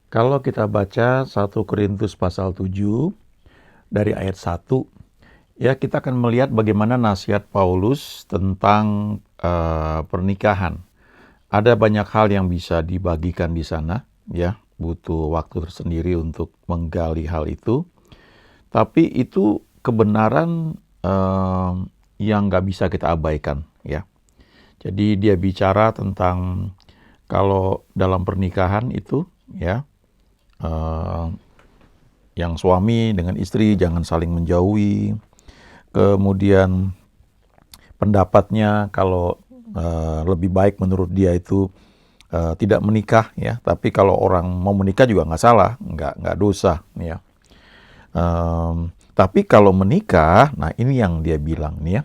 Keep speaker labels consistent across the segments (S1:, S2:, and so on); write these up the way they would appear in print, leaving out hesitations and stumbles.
S1: Kalau kita baca 1 Korintus pasal 7 dari ayat 1, ya kita akan melihat bagaimana nasihat Paulus tentang pernikahan. Ada banyak hal yang bisa dibagikan di sana, ya, butuh waktu tersendiri untuk menggali hal itu. Tapi itu kebenaran yang nggak bisa kita abaikan, ya. Jadi dia bicara tentang kalau dalam pernikahan itu, ya, eh, yang suami dengan istri jangan saling menjauhi. Kemudian pendapatnya kalau lebih baik menurut dia itu tidak menikah, ya. Tapi kalau orang mau menikah juga nggak salah, nggak dosa, ya. Tapi kalau menikah, nah ini yang dia bilang nih, ya,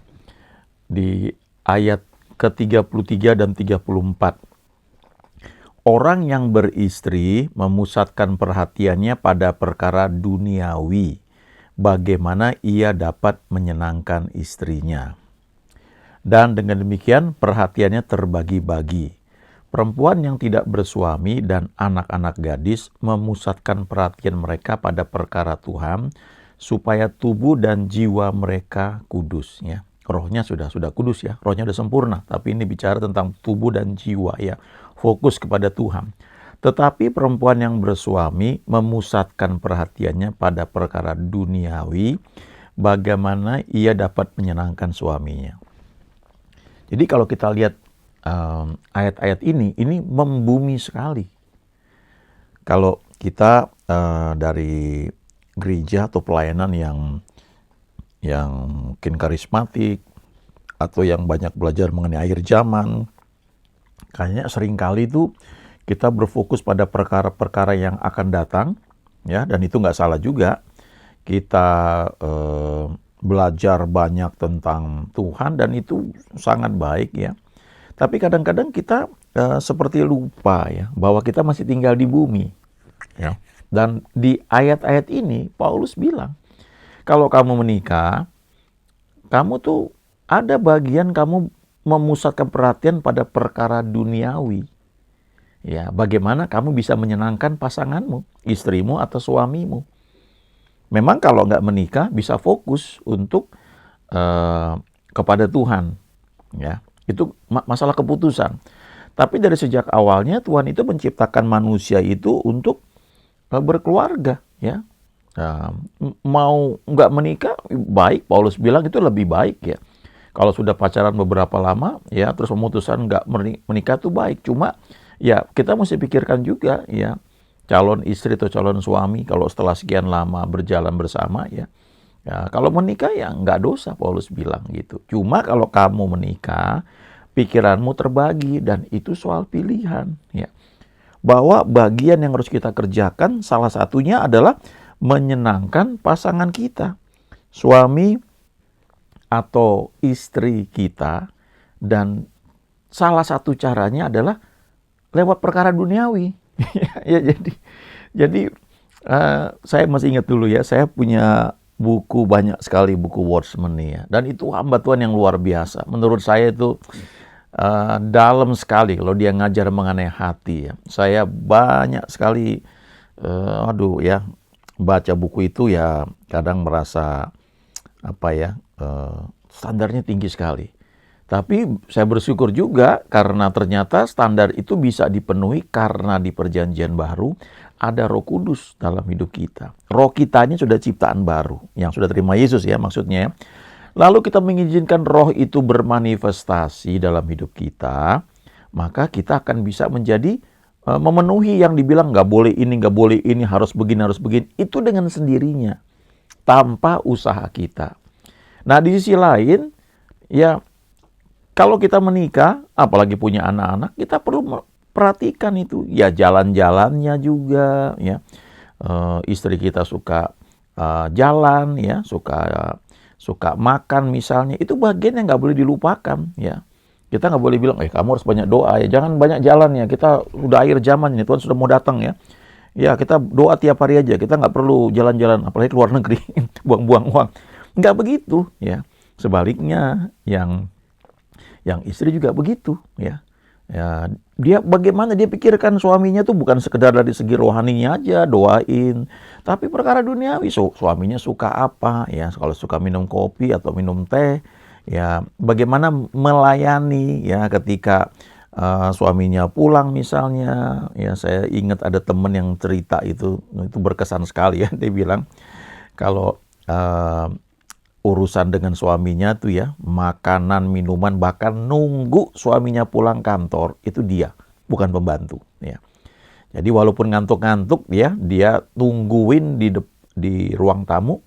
S1: di ayat ke-33 dan 34. Orang yang beristri memusatkan perhatiannya pada perkara duniawi, bagaimana ia dapat menyenangkan istrinya. Dan dengan demikian perhatiannya terbagi-bagi. Perempuan yang tidak bersuami dan anak-anak gadis memusatkan perhatian mereka pada perkara Tuhan, supaya tubuh dan jiwa mereka kudus, ya. Rohnya sudah kudus, ya. Rohnya sudah sempurna, tapi ini bicara tentang tubuh dan jiwa, ya. Fokus kepada Tuhan. Tetapi perempuan yang bersuami memusatkan perhatiannya pada perkara duniawi, bagaimana ia dapat menyenangkan suaminya. Jadi kalau kita lihat ayat-ayat ini membumi sekali. Kalau kita dari gereja atau pelayanan yang mungkin karismatik atau yang banyak belajar mengenai akhir zaman, kayaknya seringkali itu kita berfokus pada perkara-perkara yang akan datang, ya, dan itu nggak salah juga. Kita belajar banyak tentang Tuhan dan itu sangat baik, ya. Tapi kadang-kadang kita seperti lupa, ya, bahwa kita masih tinggal di bumi, ya. Dan di ayat-ayat ini Paulus bilang, kalau kamu menikah, kamu tuh ada bagian kamu memusatkan perhatian pada perkara duniawi. Ya, bagaimana kamu bisa menyenangkan pasanganmu, istrimu atau suamimu. Memang kalau nggak menikah bisa fokus untuk kepada Tuhan, ya. Itu masalah keputusan. Tapi dari sejak awalnya Tuhan itu menciptakan manusia itu untuk berkeluarga, ya. Mau nggak menikah baik, Paulus bilang itu lebih baik, ya. Kalau sudah pacaran beberapa lama, ya, terus memutuskan nggak menikah tuh baik. Cuma ya kita mesti pikirkan juga, ya, calon istri atau calon suami kalau setelah sekian lama berjalan bersama, ya, kalau menikah ya nggak dosa, Paulus bilang gitu. Cuma kalau kamu menikah, pikiranmu terbagi dan itu soal pilihan, ya. Bahwa bagian yang harus kita kerjakan salah satunya adalah menyenangkan pasangan kita, suami atau istri kita, dan salah satu caranya adalah lewat perkara duniawi. Ya, jadi saya masih ingat dulu, ya, saya punya buku, banyak sekali buku Watchman nih, ya, dan itu hamba Tuhan yang luar biasa. Menurut saya itu dalam sekali kalau dia ngajar mengenai hati, ya. Saya banyak sekali ya baca buku itu, ya, kadang merasa standarnya tinggi sekali. Tapi saya bersyukur juga karena ternyata standar itu bisa dipenuhi karena di Perjanjian Baru ada Roh Kudus dalam hidup kita. Roh kita ini sudah ciptaan baru yang sudah terima Yesus, ya, maksudnya. Lalu kita mengizinkan roh itu bermanifestasi dalam hidup kita, maka kita akan bisa menjadi memenuhi yang dibilang nggak boleh ini, harus begini. Itu dengan sendirinya, tanpa usaha kita. Nah, di sisi lain, ya, kalau kita menikah, apalagi punya anak-anak, kita perlu perhatikan itu, ya, jalan-jalannya juga, ya. Istri kita suka jalan, ya, suka makan misalnya, itu bagian yang nggak boleh dilupakan, ya. Kita nggak boleh bilang, kamu harus banyak doa, ya, jangan banyak jalan, ya, kita udah akhir zaman ini, Tuhan sudah mau datang, ya. Ya, kita doa tiap hari aja, kita nggak perlu jalan-jalan, apalagi ke luar negeri, buang-buang uang. Nggak begitu, ya. Sebaliknya, yang istri juga begitu, ya. Ya, Dia bagaimana dia pikirkan suaminya tuh bukan sekedar dari segi rohaninya aja, doain, tapi perkara duniawi. Suaminya suka apa ya, kalau suka minum kopi atau minum teh, ya bagaimana melayani ya ketika suaminya pulang misalnya. Ya saya ingat ada temen yang cerita itu berkesan sekali ya. Dia bilang kalau urusan dengan suaminya tuh ya, makanan, minuman, bahkan nunggu suaminya pulang kantor, itu dia, bukan pembantu. Ya. Jadi walaupun ngantuk-ngantuk ya, dia tungguin di ruang tamu,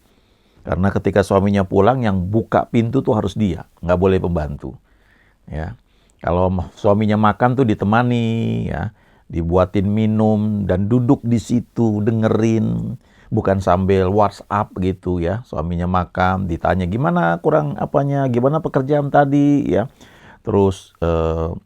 S1: karena ketika suaminya pulang, yang buka pintu tuh harus dia, nggak boleh pembantu. Ya. Kalau suaminya makan tuh ditemani, ya, dibuatin minum, dan duduk di situ, dengerin. Bukan sambil WhatsApp gitu ya, suaminya makan, ditanya gimana kurang apanya, gimana pekerjaan tadi ya. Terus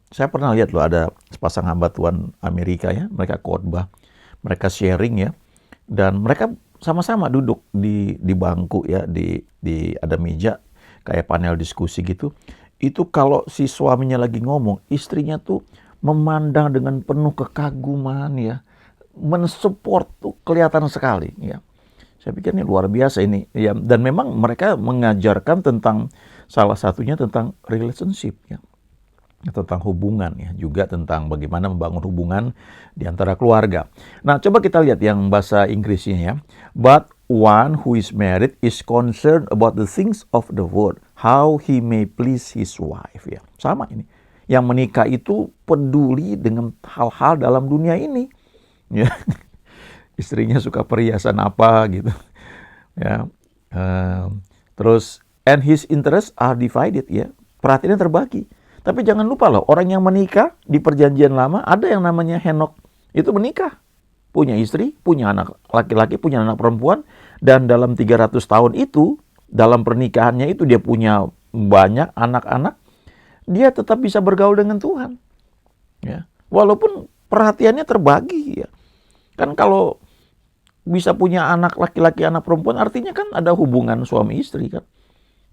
S1: saya pernah lihat loh ada sepasang hamba Tuhan Amerika ya, mereka khotbah, mereka sharing ya, dan mereka sama-sama duduk di bangku ya, di ada meja kayak panel diskusi gitu. Itu kalau si suaminya lagi ngomong, istrinya tuh memandang dengan penuh kekaguman ya, mensupport tuh kelihatan sekali ya. Saya pikir ini luar biasa ini ya, dan memang mereka mengajarkan tentang salah satunya tentang relationship ya, tentang hubungan ya, juga tentang bagaimana membangun hubungan di antara keluarga. Nah, coba kita lihat yang bahasa Inggrisnya ya. But one who is married is concerned about the things of the world, how he may please his wife ya. Sama ini. Yang menikah itu peduli dengan hal-hal dalam dunia ini. Ya, istrinya suka perhiasan apa gitu, ya. Terus and his interests are divided ya, perhatiannya terbagi. Tapi jangan lupa loh, orang yang menikah di perjanjian lama ada yang namanya Henok, itu menikah, punya istri, punya anak laki-laki, punya anak perempuan, dan dalam 300 tahun itu, dalam pernikahannya itu dia punya banyak anak-anak, dia tetap bisa bergaul dengan Tuhan, ya. Walaupun perhatiannya terbagi ya. Kan kalau bisa punya anak laki-laki, anak perempuan, artinya kan ada hubungan suami istri kan.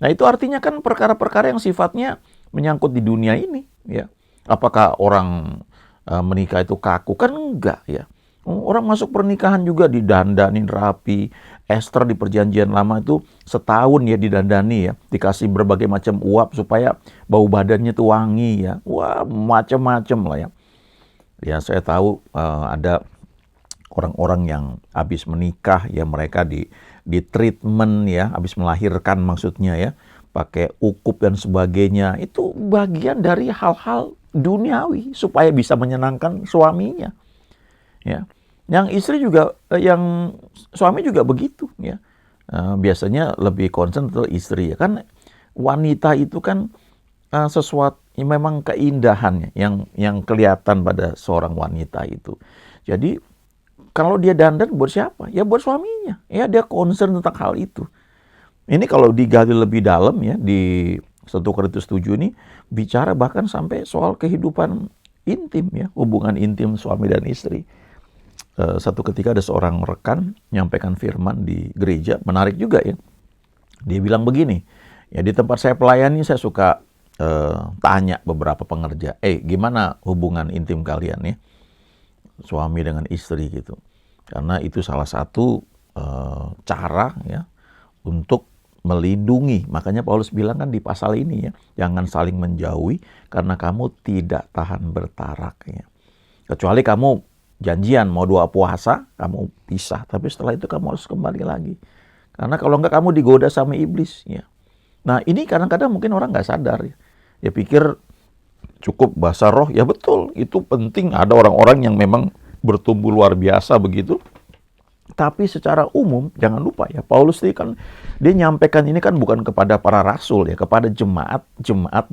S1: Nah itu artinya kan perkara-perkara yang sifatnya menyangkut di dunia ini ya. Apakah orang menikah itu kaku? Kan enggak ya. Orang masuk pernikahan juga didandanin rapi. Esther di perjanjian lama itu setahun ya didandani ya. Dikasih berbagai macam uap supaya bau badannya tuh wangi ya. Wah macam-macam lah ya. Ya saya tahu ada orang-orang yang habis menikah ya, mereka di treatment ya, habis melahirkan maksudnya ya, pakai ukup dan sebagainya. Itu bagian dari hal-hal duniawi supaya bisa menyenangkan suaminya. Ya. Yang istri juga, yang suami juga begitu ya. Biasanya lebih concern ke istri ya. Kan wanita itu kan sesuatu memang keindahannya yang kelihatan pada seorang wanita itu. Jadi kalau dia dandan buat siapa? Ya buat suaminya. Ya dia concern tentang hal itu. Ini kalau digali lebih dalam ya di 1 Korintus 7 ini bicara bahkan sampai soal kehidupan intim ya, hubungan intim suami dan istri. Satu ketika ada seorang rekan menyampaikan firman di gereja, menarik juga ya. Dia bilang begini, ya di tempat saya pelayani saya suka tanya beberapa pengerja, gimana hubungan intim kalian ya? Suami dengan istri gitu. Karena itu salah satu cara ya untuk melindungi. Makanya Paulus bilang kan di pasal ini ya, jangan saling menjauhi karena kamu tidak tahan bertarak ya. Kecuali kamu janjian mau 2 puasa, kamu pisah, tapi setelah itu kamu harus kembali lagi. Karena kalau enggak kamu digoda sama iblis ya. Nah, ini kadang-kadang mungkin orang nggak sadar ya. Ya pikir cukup bahasa roh, ya betul, itu penting. Ada orang-orang yang memang bertumbuh luar biasa begitu. Tapi secara umum, jangan lupa ya, Paulus ini kan, dia nyampaikan ini kan bukan kepada para rasul ya, kepada jemaat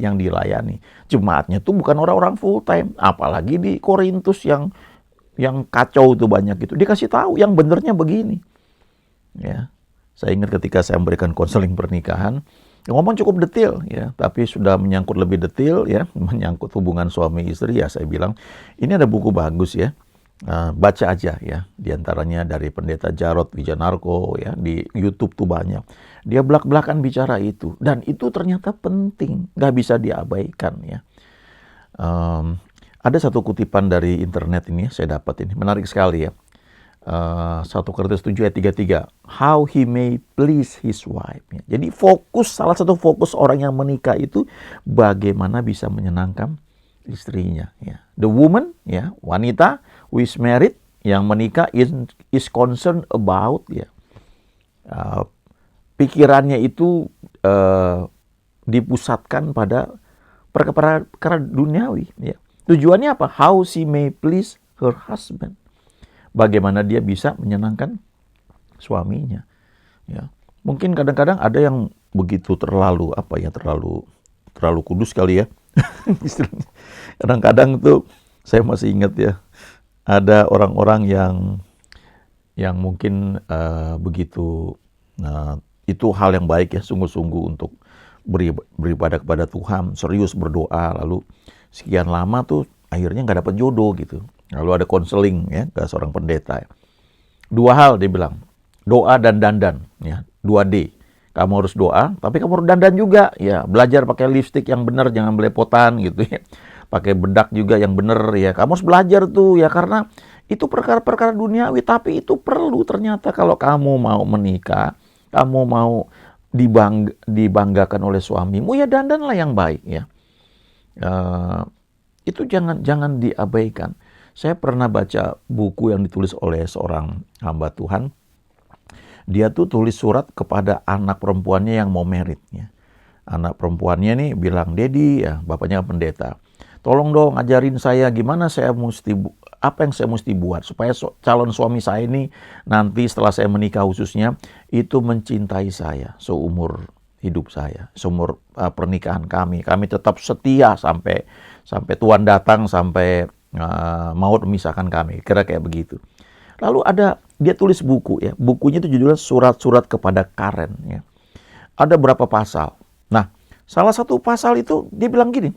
S1: yang dilayani. Jemaatnya tuh bukan orang-orang full time, apalagi di Korintus yang kacau itu banyak gitu. Dia kasih tahu yang benernya begini. Ya, saya ingat ketika saya memberikan konseling pernikahan, ngomong cukup detail ya, tapi sudah menyangkut lebih detail ya, menyangkut hubungan suami istri ya, saya bilang ini ada buku bagus ya, baca aja ya, diantaranya dari pendeta Jarod Wijanarko ya, di YouTube tuh banyak, dia belak-belakan bicara itu, dan itu ternyata penting, nggak bisa diabaikan ya. Ada satu kutipan dari internet ini, saya dapat ini, menarik sekali ya. 1 Korintus 7 ayat 33. How he may please his wife. Ya. Jadi salah satu fokus orang yang menikah itu bagaimana bisa menyenangkan istrinya. Ya. The woman, ya, wanita who is married, yang menikah is concerned about, ya, pikirannya itu dipusatkan pada perkara duniawi. Ya. Tujuannya apa? How she may please her husband. Bagaimana dia bisa menyenangkan suaminya. Ya. Mungkin kadang-kadang ada yang begitu terlalu kudus kali ya. Kadang-kadang tuh saya masih ingat ya, ada orang-orang yang mungkin begitu, itu hal yang baik ya, sungguh-sungguh untuk beribadah kepada Tuhan, serius berdoa, lalu sekian lama tuh akhirnya nggak dapat jodoh gitu. Lalu ada konseling ya ke seorang pendeta. 2 hal dia bilang, doa dan dandan, ya, 2D. Kamu harus doa, tapi kamu harus dandan juga, ya. Belajar pakai lipstik yang benar, jangan belepotan gitu ya. Pakai bedak juga yang benar ya. Kamu harus belajar tuh ya, karena itu perkara-perkara duniawi, tapi itu perlu ternyata kalau kamu mau menikah, kamu mau dibanggakan oleh suamimu, ya dandanlah yang baik ya. Itu jangan diabaikan. Saya pernah baca buku yang ditulis oleh seorang hamba Tuhan. Dia tuh tulis surat kepada anak perempuannya yang mau merit. Ya. Anak perempuannya nih bilang, Dedi, ya, bapaknya pendeta, tolong dong ajarin saya gimana apa yang saya mesti buat supaya calon suami saya ini nanti setelah saya menikah khususnya itu mencintai saya seumur hidup saya, seumur pernikahan kami tetap setia sampai Tuhan datang, sampai maut memisahkan kami, kira kayak begitu. Lalu dia tulis buku ya, bukunya itu judulnya Surat-surat kepada Karen ya. Ada berapa pasal. Nah, salah satu pasal itu dia bilang gini,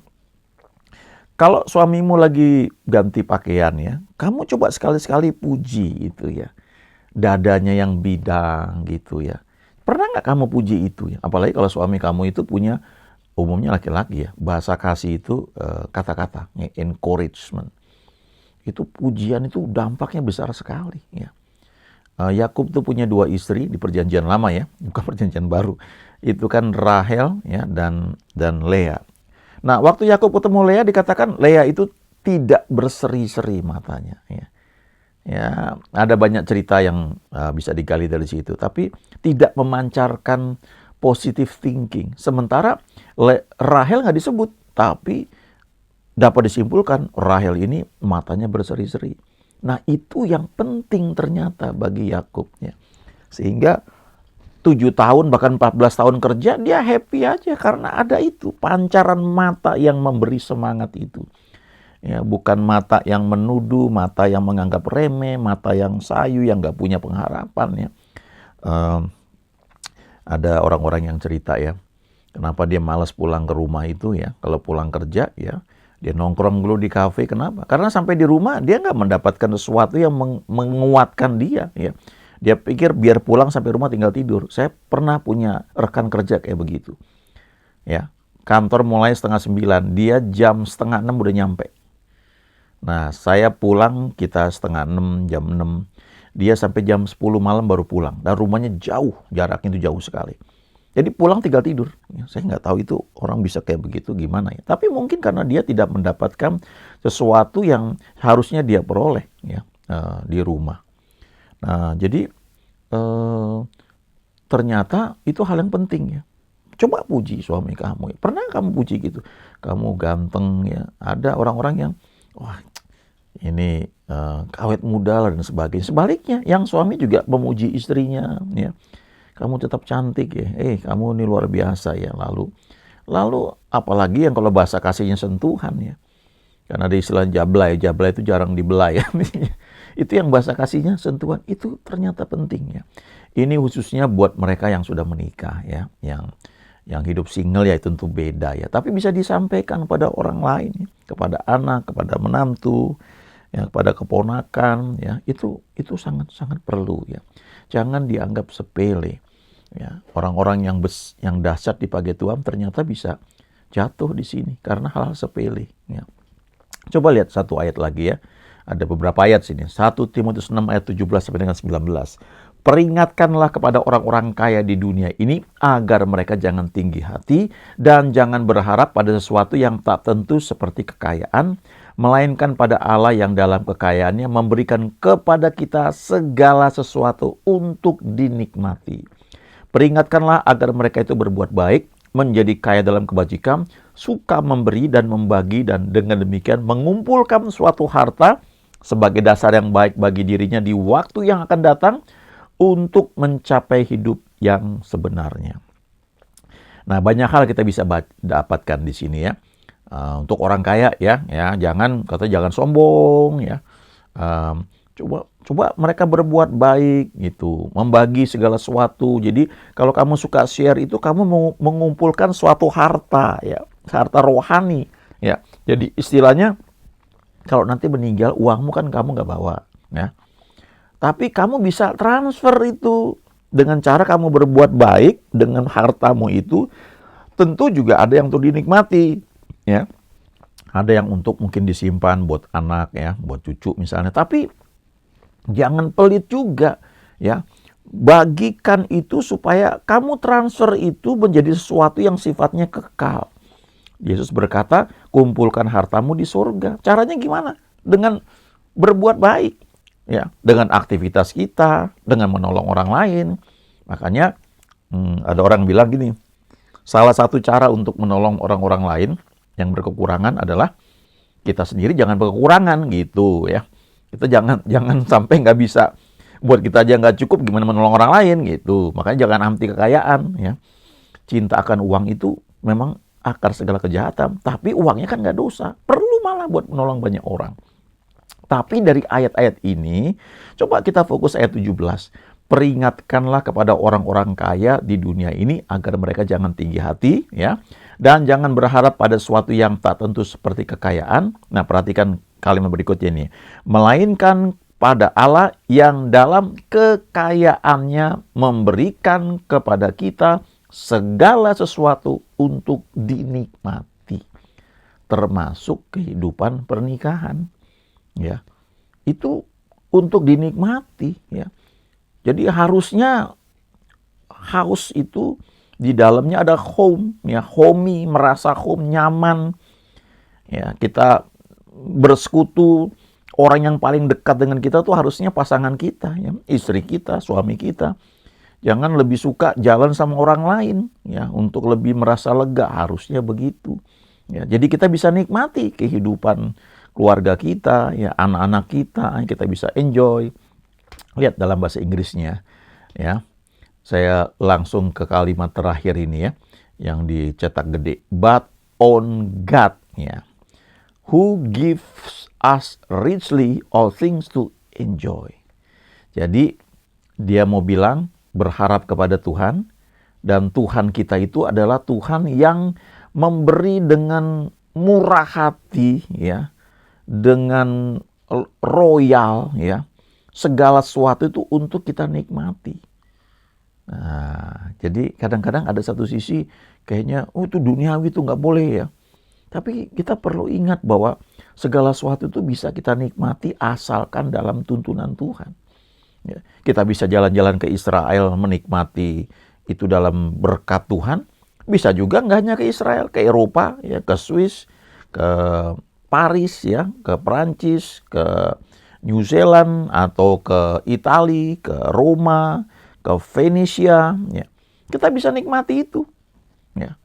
S1: kalau suamimu lagi ganti pakaian ya, kamu coba sekali-sekali puji itu ya, dadanya yang bidang gitu ya. Pernah nggak kamu puji itu ya? Apalagi kalau suami kamu itu punya, umumnya laki-laki ya, bahasa kasih itu kata-kata, ya, encouragement. Itu pujian itu dampaknya besar sekali ya. Yakub tuh punya 2 istri di perjanjian lama ya, bukan perjanjian baru. Itu kan Rahel ya dan Lea. Nah, waktu Yakub ketemu Lea dikatakan Lea itu tidak berseri-seri matanya ya. Ya, ada banyak cerita yang bisa digali dari situ, tapi tidak memancarkan positive thinking. Sementara Rahel nggak disebut, tapi dapat disimpulkan Rahel ini matanya berseri-seri. Nah, itu yang penting ternyata bagi Yakub ya. Sehingga 7 tahun bahkan 14 tahun kerja dia happy aja karena ada itu pancaran mata yang memberi semangat itu. Ya, bukan mata yang menuduh, mata yang menganggap remeh, mata yang sayu, yang nggak punya pengharapan ya. Ada orang-orang yang cerita ya, kenapa dia malas pulang ke rumah itu ya, kalau pulang kerja ya, dia nongkrong dulu di kafe. Kenapa? Karena sampai di rumah dia nggak mendapatkan sesuatu yang menguatkan dia. Ya. Dia pikir biar pulang sampai rumah tinggal tidur. Saya pernah punya rekan kerja kayak begitu. Ya, kantor mulai 8:30, dia jam 5:30 udah nyampe. Nah, saya pulang kita 5:30, jam 6. Dia sampai jam 10 malam baru pulang. Dan rumahnya jauh, jaraknya itu jauh sekali. Jadi pulang tinggal tidur. Ya, saya nggak tahu itu orang bisa kayak begitu gimana ya. Tapi mungkin karena dia tidak mendapatkan sesuatu yang harusnya dia peroleh ya di rumah. Nah, jadi ternyata itu hal yang penting ya. Coba puji suami kamu. Pernah kamu puji gitu? Kamu ganteng ya. Ada orang-orang yang, wah ini awet muda lah dan sebagainya. Sebaliknya, yang suami juga memuji istrinya ya. Kamu tetap cantik ya, kamu ini luar biasa ya. Lalu apalagi yang kalau bahasa kasihnya sentuhan ya. Karena ada istilah jablay itu jarang dibelai ya. Itu yang bahasa kasihnya sentuhan, itu ternyata penting ya. Ini khususnya buat mereka yang sudah menikah ya, yang hidup single ya itu tentu beda ya. Tapi bisa disampaikan pada orang lain, ya. Kepada anak, kepada menantu, ya, kepada keponakan ya. Itu sangat perlu ya. Jangan dianggap sepele. Ya, orang-orang yang dahsyat di pagi Tuhan ternyata bisa jatuh di sini karena hal-hal sepele. Ya. Coba lihat satu ayat lagi ya. Ada beberapa ayat sini. 1 Timotius 6 ayat 17 sampai dengan 19. Peringatkanlah kepada orang-orang kaya di dunia ini agar mereka jangan tinggi hati dan jangan berharap pada sesuatu yang tak tentu seperti kekayaan, melainkan pada Allah yang dalam kekayaannya memberikan kepada kita segala sesuatu untuk dinikmati. Peringatkanlah agar mereka itu berbuat baik, menjadi kaya dalam kebajikan, suka memberi dan membagi, dan dengan demikian mengumpulkan suatu harta sebagai dasar yang baik bagi dirinya di waktu yang akan datang untuk mencapai hidup yang sebenarnya. Nah, banyak hal kita bisa dapatkan di sini ya. Untuk orang kaya ya, jangan sombong ya. Coba mereka berbuat baik gitu, membagi segala sesuatu. Jadi kalau kamu suka share itu, kamu mau mengumpulkan suatu harta ya, harta rohani ya. Jadi istilahnya kalau nanti meninggal, uangmu kan kamu nggak bawa ya. Tapi kamu bisa transfer itu dengan cara kamu berbuat baik dengan hartamu itu. Tentu juga ada yang untuk dinikmati ya. Ada yang untuk mungkin disimpan buat anak ya, buat cucu misalnya. Tapi jangan pelit juga ya. Bagikan itu supaya kamu transfer itu menjadi sesuatu yang sifatnya kekal. Yesus berkata, kumpulkan hartamu di surga. Caranya gimana? Dengan berbuat baik. Ya, dengan aktivitas kita, dengan menolong orang lain. Makanya ada orang bilang gini, salah satu cara untuk menolong orang-orang lain yang berkekurangan adalah kita sendiri jangan berkekurangan gitu ya. Kita jangan sampai nggak bisa, buat kita aja nggak cukup, gimana menolong orang lain gitu. Makanya jangan anti kekayaan ya. Cinta akan uang itu memang akar segala kejahatan, tapi uangnya kan nggak dosa, perlu malah buat menolong banyak orang. Tapi dari ayat-ayat ini, coba kita fokus ayat 17. Peringatkanlah kepada orang-orang kaya di dunia ini agar mereka jangan tinggi hati ya, dan jangan berharap pada sesuatu yang tak tentu seperti kekayaan. Nah, perhatikan kalimat berikutnya ini. Melainkan pada Allah yang dalam kekayaannya memberikan kepada kita segala sesuatu untuk dinikmati, termasuk kehidupan pernikahan. Ya, itu untuk dinikmati ya. Jadi harusnya house itu di dalamnya ada home ya, homey, merasa home, nyaman. Ya, kita bersekutu, orang yang paling dekat dengan kita tuh harusnya pasangan kita ya, istri kita, suami kita. Jangan lebih suka jalan sama orang lain ya, untuk lebih merasa lega, harusnya begitu. Ya, jadi kita bisa nikmati kehidupan keluarga kita, ya anak-anak kita bisa enjoy. Lihat dalam bahasa Inggrisnya, ya. Saya langsung ke kalimat terakhir ini ya, yang dicetak gede. But on God, ya, who gives us richly all things to enjoy. Jadi dia mau bilang berharap kepada Tuhan, dan Tuhan kita itu adalah Tuhan yang memberi dengan murah hati ya, dengan royal ya, segala sesuatu itu untuk kita nikmati. Nah, jadi kadang-kadang ada satu sisi kayaknya itu duniawi itu nggak boleh ya. Tapi kita perlu ingat bahwa segala sesuatu itu bisa kita nikmati asalkan dalam tuntunan Tuhan. Ya, kita bisa jalan-jalan ke Israel menikmati itu dalam berkat Tuhan. Bisa juga nggak hanya ke Israel, ke Eropa, ya, ke Swiss, ke Paris, ya, ke Prancis, ke New Zealand, atau ke Italia, ke Roma, ke Venesia. Ya. Kita bisa nikmati itu. Ya.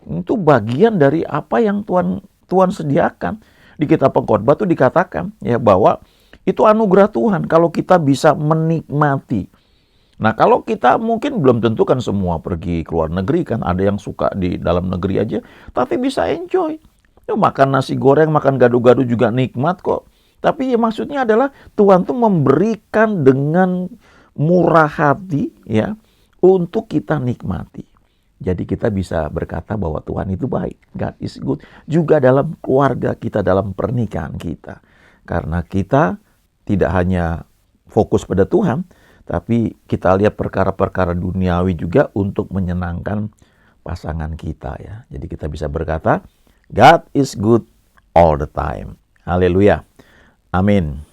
S1: Itu bagian dari apa yang Tuhan sediakan. Di kitab Pengkhotbah itu dikatakan ya bahwa itu anugerah Tuhan kalau kita bisa menikmati. Nah, kalau kita mungkin belum tentu kan semua pergi ke luar negeri kan, ada yang suka di dalam negeri aja, tapi bisa enjoy. Ya, makan nasi goreng, makan gado-gado juga nikmat kok. Tapi ya maksudnya adalah Tuhan tuh memberikan dengan murah hati ya untuk kita nikmati. Jadi kita bisa berkata bahwa Tuhan itu baik, God is good. Juga dalam keluarga kita, dalam pernikahan kita. Karena kita tidak hanya fokus pada Tuhan, tapi kita lihat perkara-perkara duniawi juga untuk menyenangkan pasangan kita ya. Jadi kita bisa berkata, God is good all the time. Haleluya. Amin.